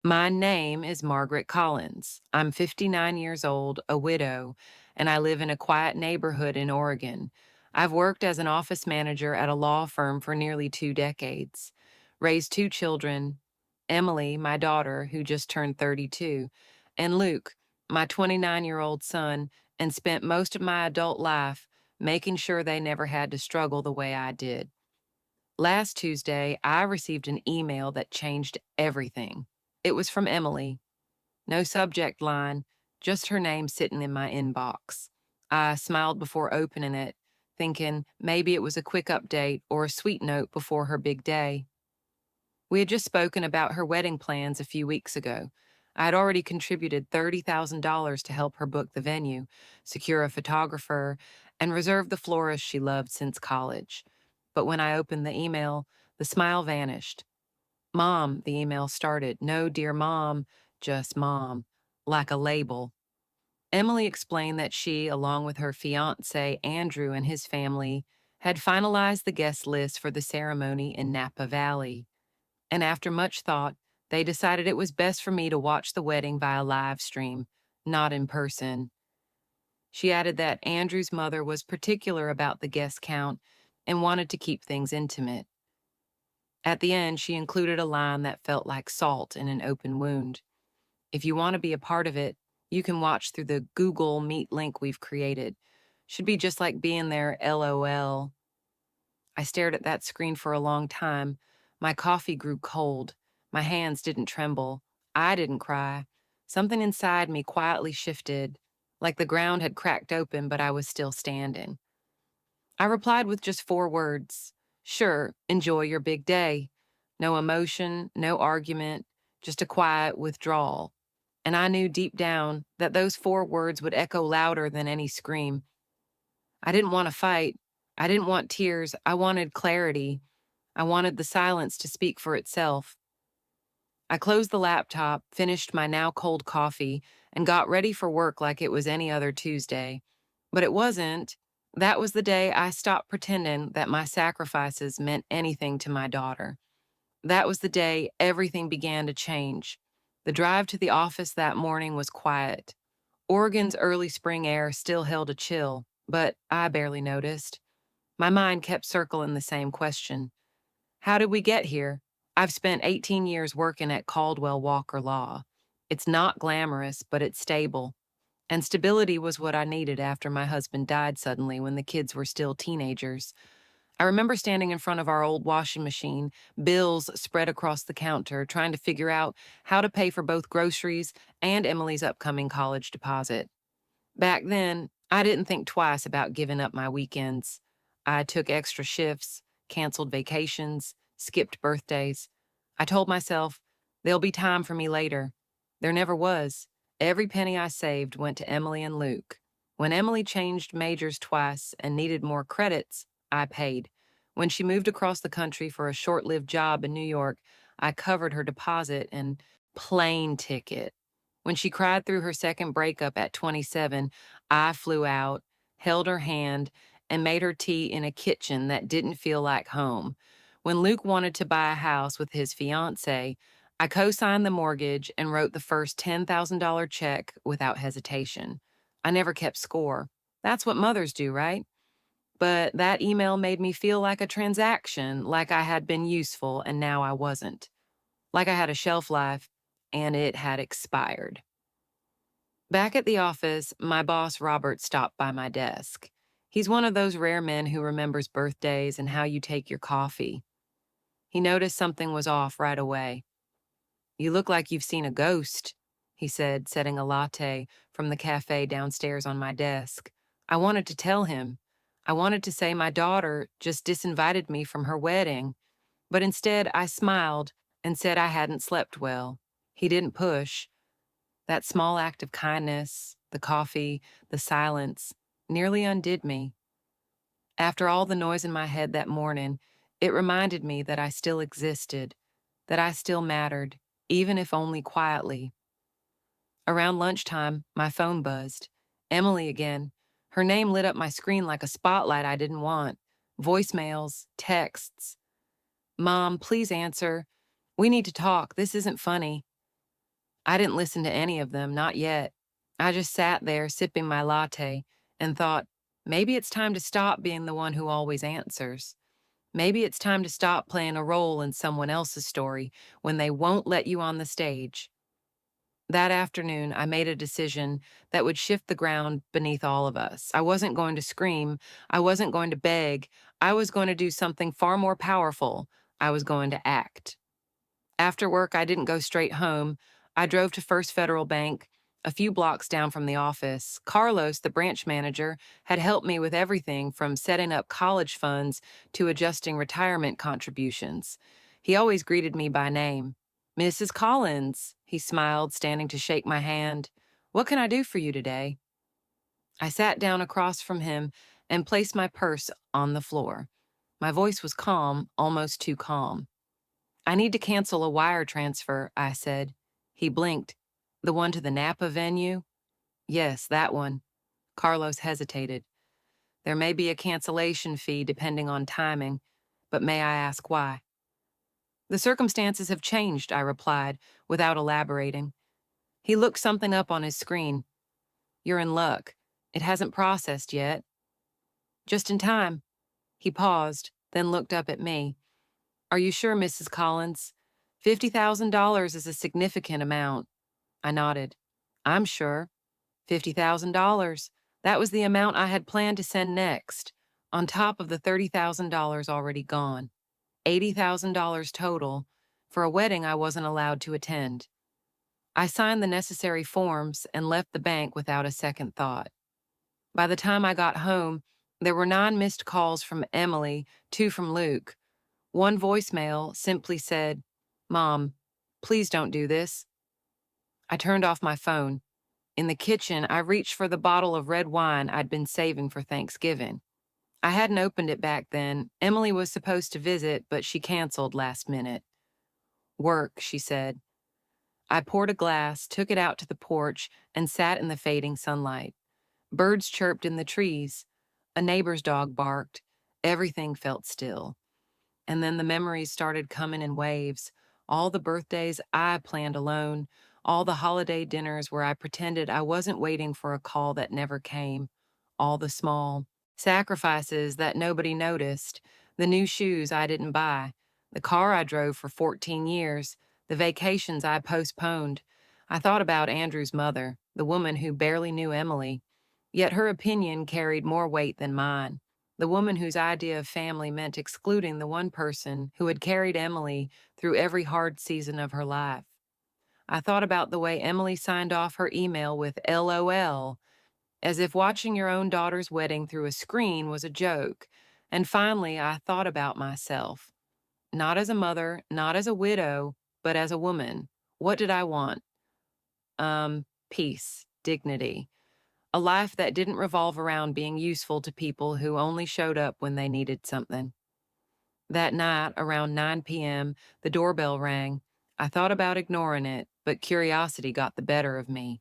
My name is Margaret Collins. I'm 59 years old, a widow, and I live in a quiet neighborhood in Oregon. I've worked as an office manager at a law firm for nearly 2 decades, raised two children, Emily, my daughter, who just turned 32, and Luke, my 29-year-old son, and spent most of my adult life making sure they never had to struggle the way I did. Last Tuesday, I received an email that changed everything. It was from Emily. No subject line, just her name sitting in my inbox. I smiled before opening it, thinking maybe it was a quick update or a sweet note before her big day. We had just spoken about her wedding plans a few weeks ago. I had already contributed $30,000 to help her book the venue, secure a photographer, and reserve the florist she loved since college. But when I opened the email, the smile vanished. Mom, the email started. No, dear Mom, just Mom, like a label. Emily explained that she, along with her fiance, Andrew, and his family, had finalized the guest list for the ceremony in Napa Valley. And after much thought, they decided it was best for me to watch the wedding via live stream, not in person. She added that Andrew's mother was particular about the guest count and wanted to keep things intimate. At the end, she included a line that felt like salt in an open wound. If you want to be a part of it, you can watch through the Google Meet link we've created. Should be just like being there, LOL. I stared at that screen for a long time. My coffee grew cold. My hands didn't tremble. I didn't cry. Something inside me quietly shifted, like the ground had cracked open, but I was still standing. I replied with just 4 words. Sure, enjoy your big day. No emotion, no argument, just a quiet withdrawal. And I knew deep down that those 4 words would echo louder than any scream. I didn't want to fight. I didn't want tears. I wanted clarity. I wanted the silence to speak for itself. I closed the laptop, finished my now cold coffee, and got ready for work like it was any other Tuesday. But it wasn't. That was the day I stopped pretending that my sacrifices meant anything to my daughter. That was the day everything began to change. The drive to the office that morning was quiet. Oregon's early spring air still held a chill, but I barely noticed. My mind kept circling the same question. How did we get here? I've spent 18 years working at Caldwell Walker Law. It's not glamorous, but it's stable. And stability was what I needed after my husband died suddenly when the kids were still teenagers. I remember standing in front of our old washing machine, bills spread across the counter, trying to figure out how to pay for both groceries and Emily's upcoming college deposit. Back then, I didn't think twice about giving up my weekends. I took extra shifts, canceled vacations, skipped birthdays. I told myself, there'll be time for me later. There never was. Every penny I saved went to Emily and Luke. When Emily changed majors twice and needed more credits, I paid. When she moved across the country for a short-lived job in New York, I covered her deposit and plane ticket. When she cried through her second breakup at 27, I flew out, held her hand, and made her tea in a kitchen that didn't feel like home. When Luke wanted to buy a house with his fiancée, I co-signed the mortgage and wrote the first $10,000 check without hesitation. I never kept score. That's what mothers do, right? But that email made me feel like a transaction, like I had been useful and now I wasn't. Like I had a shelf life and it had expired. Back at the office, my boss Robert stopped by my desk. He's one of those rare men who remembers birthdays and how you take your coffee. He noticed something was off right away. You look like you've seen a ghost, he said, setting a latte from the cafe downstairs on my desk. I wanted to tell him. I wanted to say my daughter just disinvited me from her wedding, but instead I smiled and said I hadn't slept well. He didn't push. That small act of kindness, the coffee, the silence, nearly undid me. After all the noise in my head that morning, it reminded me that I still existed, that I still mattered, even if only quietly. Around lunchtime, my phone buzzed. Emily again. Her name lit up my screen like a spotlight I didn't want. Voicemails, texts. Mom, please answer. We need to talk. This isn't funny. I didn't listen to any of them, not yet. I just sat there sipping my latte and thought, maybe it's time to stop being the one who always answers. Maybe it's time to stop playing a role in someone else's story when they won't let you on the stage. That afternoon, I made a decision that would shift the ground beneath all of us. I wasn't going to scream. I wasn't going to beg. I was going to do something far more powerful. I was going to act. After work, I didn't go straight home. I drove to First Federal Bank, a few blocks down from the office. Carlos, the branch manager, had helped me with everything from setting up college funds to adjusting retirement contributions. He always greeted me by name. Mrs. Collins, he smiled, standing to shake my hand. What can I do for you today? I sat down across from him and placed my purse on the floor. My voice was calm, almost too calm. I need to cancel a wire transfer, I said. He blinked. The one to the Napa venue? Yes, that one. Carlos hesitated. There may be a cancellation fee depending on timing, but may I ask why? The circumstances have changed, I replied, without elaborating. He looked something up on his screen. You're in luck. It hasn't processed yet. Just in time. He paused, then looked up at me. Are you sure, Mrs. Collins? $50,000 is a significant amount. I nodded. I'm sure. $50,000. That was the amount I had planned to send next, on top of the $30,000 already gone. $80,000 total for a wedding I wasn't allowed to attend. I signed the necessary forms and left the bank without a second thought. By the time I got home, there were 9 missed calls from Emily, 2 from Luke. One voicemail simply said, Mom, please don't do this. I turned off my phone. In the kitchen, I reached for the bottle of red wine I'd been saving for Thanksgiving. I hadn't opened it back then. Emily was supposed to visit, but she canceled last minute. Work, she said. I poured a glass, took it out to the porch, and sat in the fading sunlight. Birds chirped in the trees. A neighbor's dog barked. Everything felt still. And then the memories started coming in waves. All the birthdays I planned alone, all the holiday dinners where I pretended I wasn't waiting for a call that never came, all the small sacrifices that nobody noticed, the new shoes I didn't buy, the car I drove for 14 years, the vacations I postponed. I thought about Andrew's mother, the woman who barely knew Emily, yet her opinion carried more weight than mine. The woman whose idea of family meant excluding the one person who had carried Emily through every hard season of her life. I thought about the way Emily signed off her email with LOL, as if watching your own daughter's wedding through a screen was a joke. And finally, I thought about myself. Not as a mother, not as a widow, but as a woman. What did I want? Peace, dignity. A life that didn't revolve around being useful to people who only showed up when they needed something. That night, around 9 p.m., the doorbell rang. I thought about ignoring it, but curiosity got the better of me.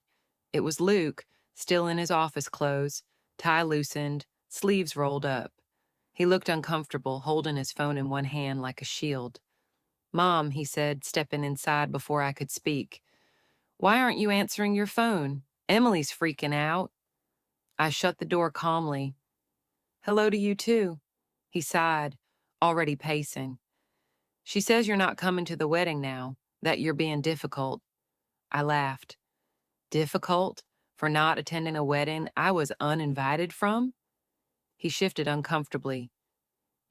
It was Luke, still in his office clothes, tie loosened, sleeves rolled up. He looked uncomfortable, holding his phone in one hand like a shield. Mom, he said, stepping inside before I could speak. Why aren't you answering your phone? Emily's freaking out. I shut the door calmly. Hello to you too. He sighed, already pacing. She says you're not coming to the wedding now, that you're being difficult. I laughed. Difficult? For not attending a wedding I was uninvited from? He shifted uncomfortably.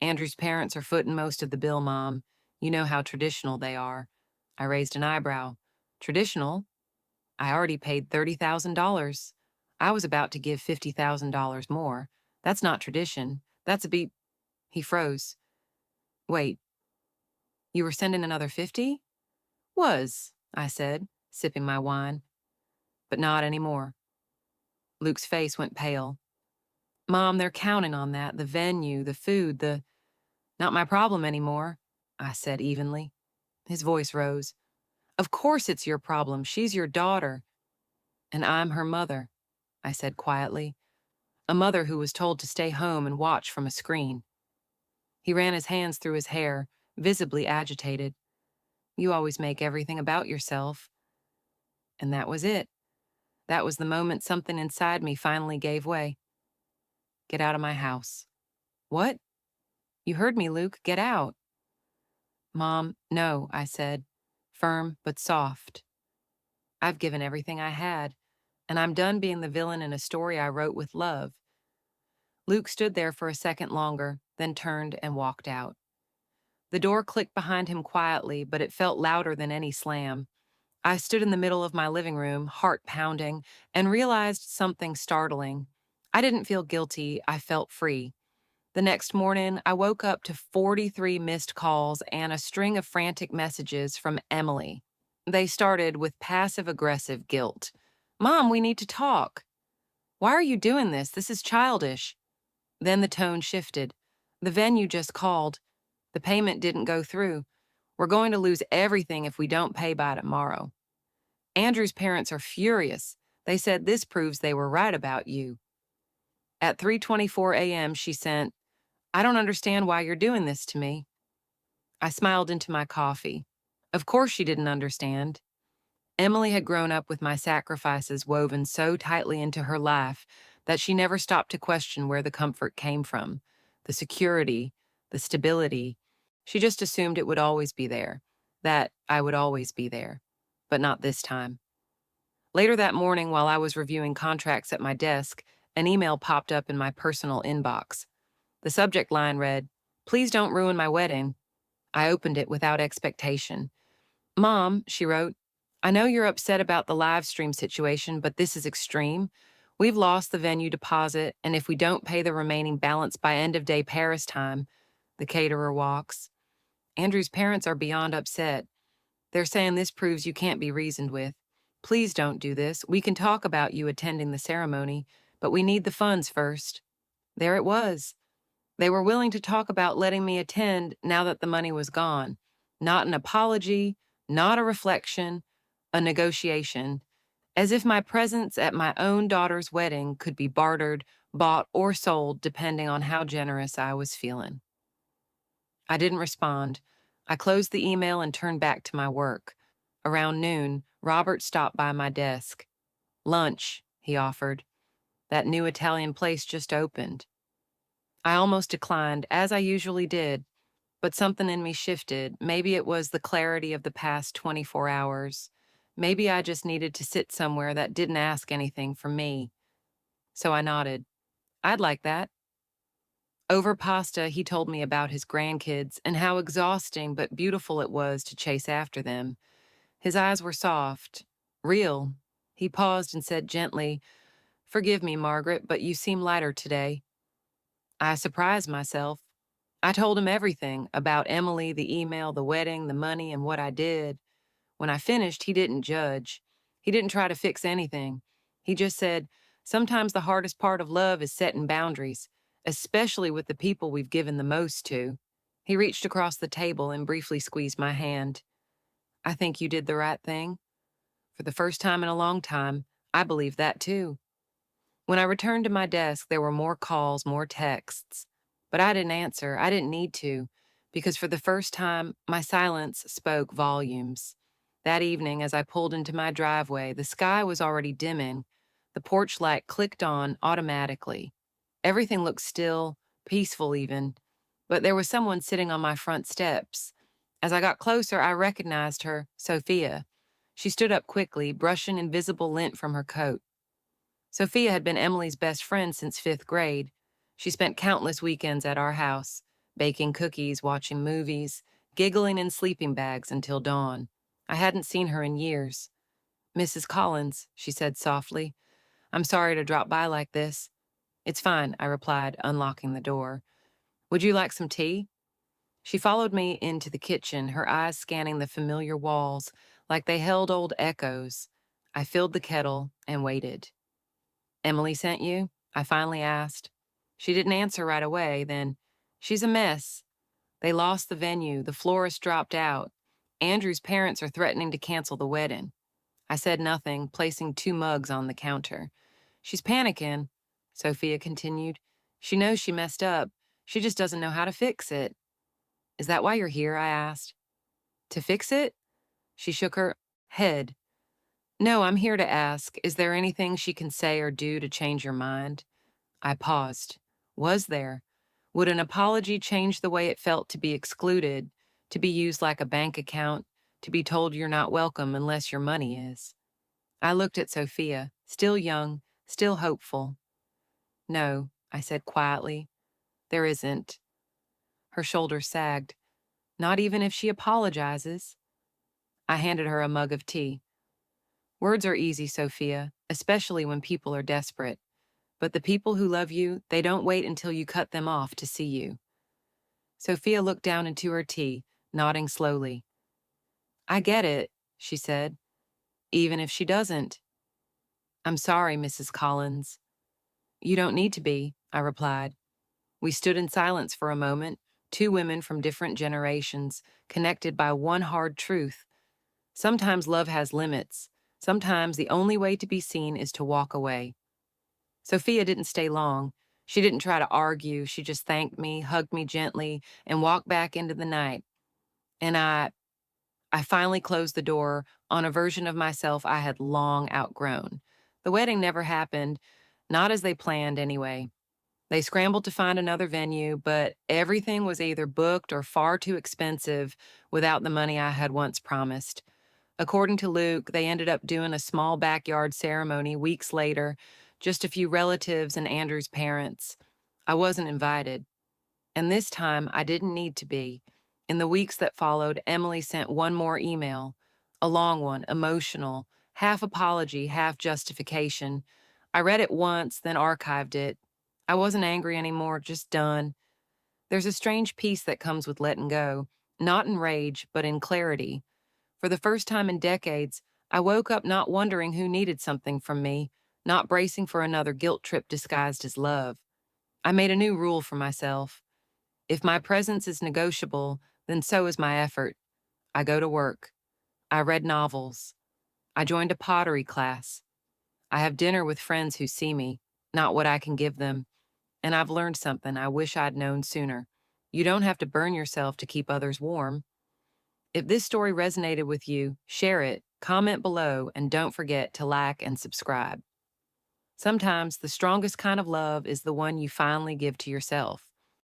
Andrew's parents are footing most of the bill, Mom. You know how traditional they are. I raised an eyebrow. Traditional? I already paid $30,000. I was about to give $50,000 more. That's not tradition. That's a beat. He froze. Wait, you were sending another 50? Was, I said, sipping my wine. But not anymore. Luke's face went pale. Mom, they're counting on that. The venue, the food, the... Not my problem anymore, I said evenly. His voice rose. Of course it's your problem. She's your daughter. And I'm her mother, I said quietly. A mother who was told to stay home and watch from a screen. He ran his hands through his hair, visibly agitated. You always make everything about yourself. And that was it. That was the moment something inside me finally gave way. Get out of my house. What? You heard me, Luke. Get out. Mom, no, I said, firm but soft. I've given everything I had, and I'm done being the villain in a story I wrote with love. Luke stood there for a second longer, then turned and walked out. The door clicked behind him quietly, but it felt louder than any slam. I stood in the middle of my living room, heart pounding, and realized something startling. I didn't feel guilty, I felt free. The next morning, I woke up to 43 missed calls and a string of frantic messages from Emily. They started with passive-aggressive guilt. Mom, we need to talk. Why are you doing this? This is childish. Then the tone shifted. The venue just called. The payment didn't go through. We're going to lose everything if we don't pay by tomorrow. Andrew's parents are furious. They said this proves they were right about you. At 3:24 a.m., she sent, I don't understand why you're doing this to me. I smiled into my coffee. Of course she didn't understand. Emily had grown up with my sacrifices woven so tightly into her life that she never stopped to question where the comfort came from, the security, the stability. She just assumed it would always be there, that I would always be there, but not this time. Later that morning, while I was reviewing contracts at my desk, an email popped up in my personal inbox. The subject line read, Please don't ruin my wedding. I opened it without expectation. Mom, she wrote, I know you're upset about the live stream situation, but this is extreme. We've lost the venue deposit, and if we don't pay the remaining balance by end of day Paris time, the caterer walks. Andrew's parents are beyond upset. They're saying this proves you can't be reasoned with. Please don't do this. We can talk about you attending the ceremony, but we need the funds first. There it was. They were willing to talk about letting me attend now that the money was gone. Not an apology, not a reflection, a negotiation. As if my presence at my own daughter's wedding could be bartered, bought, or sold depending on how generous I was feeling. I didn't respond. I closed the email and turned back to my work. Around noon, Robert stopped by my desk. Lunch, he offered. That new Italian place just opened. I almost declined, as I usually did, but something in me shifted. Maybe it was the clarity of the past 24 hours. Maybe I just needed to sit somewhere that didn't ask anything from me. So I nodded. I'd like that. Over pasta, he told me about his grandkids and how exhausting but beautiful it was to chase after them. His eyes were soft, real. He paused and said gently, Forgive me, Margaret, but you seem lighter today. I surprised myself. I told him everything about Emily, the email, the wedding, the money, and what I did. When I finished, he didn't judge. He didn't try to fix anything. He just said, Sometimes the hardest part of love is setting boundaries, especially with the people we've given the most to. He reached across the table and briefly squeezed my hand. I think you did the right thing. For the first time in a long time, I believe that too. When I returned to my desk, there were more calls, more texts. But I didn't answer. I didn't need to, because for the first time, my silence spoke volumes. That evening, as I pulled into my driveway, the sky was already dimming. The porch light clicked on automatically. Everything looked still, peaceful even, but there was someone sitting on my front steps. As I got closer, I recognized her, Sophia. She stood up quickly, brushing invisible lint from her coat. Sophia had been Emily's best friend since 5th grade. She spent countless weekends at our house, baking cookies, watching movies, giggling in sleeping bags until dawn. I hadn't seen her in years. Mrs. Collins, she said softly, I'm sorry to drop by like this. It's fine, I replied, unlocking the door. Would you like some tea? She followed me into the kitchen, her eyes scanning the familiar walls like they held old echoes. I filled the kettle and waited. Emily sent you? I finally asked. She didn't answer right away, then, She's a mess. They lost the venue, the florist dropped out. Andrew's parents are threatening to cancel the wedding. I said nothing, placing 2 mugs on the counter. She's panicking, Sophia continued. She knows she messed up. She just doesn't know how to fix it. Is that why you're here? I asked. To fix it? She shook her head. No, I'm here to ask, is there anything she can say or do to change your mind? I paused. Was there? Would an apology change the way it felt to be excluded, to be used like a bank account, to be told you're not welcome unless your money is? I looked at Sophia, still young, still hopeful. No, I said quietly, there isn't. Her shoulders sagged. Not even if she apologizes. I handed her a mug of tea. Words are easy, Sophia, especially when people are desperate. But the people who love you, they don't wait until you cut them off to see you. Sophia looked down into her tea, nodding slowly. I get it, she said, even if she doesn't. I'm sorry, Mrs. Collins. You don't need to be, I replied. We stood in silence for a moment, two women from different generations, connected by one hard truth. Sometimes love has limits. Sometimes the only way to be seen is to walk away. Sophia didn't stay long. She didn't try to argue. She just thanked me, hugged me gently, and walked back into the night. And I finally closed the door on a version of myself I had long outgrown. The wedding never happened, not as they planned anyway. They scrambled to find another venue, but everything was either booked or far too expensive without the money I had once promised. According to Luke, they ended up doing a small backyard ceremony weeks later, just a few relatives and Andrew's parents. I wasn't invited. And this time, I didn't need to be. In the weeks that followed, Emily sent one more email, a long one, emotional, half apology, half justification. I read it once, then archived it. I wasn't angry anymore, just done. There's a strange peace that comes with letting go, not in rage, but in clarity. For the first time in decades, I woke up not wondering who needed something from me, not bracing for another guilt trip disguised as love. I made a new rule for myself. If my presence is negotiable, then so is my effort. I go to work. I read novels. I joined a pottery class. I have dinner with friends who see me, not what I can give them. And I've learned something I wish I'd known sooner. You don't have to burn yourself to keep others warm. If this story resonated with you, share it, comment below, and don't forget to like and subscribe. Sometimes the strongest kind of love is the one you finally give to yourself.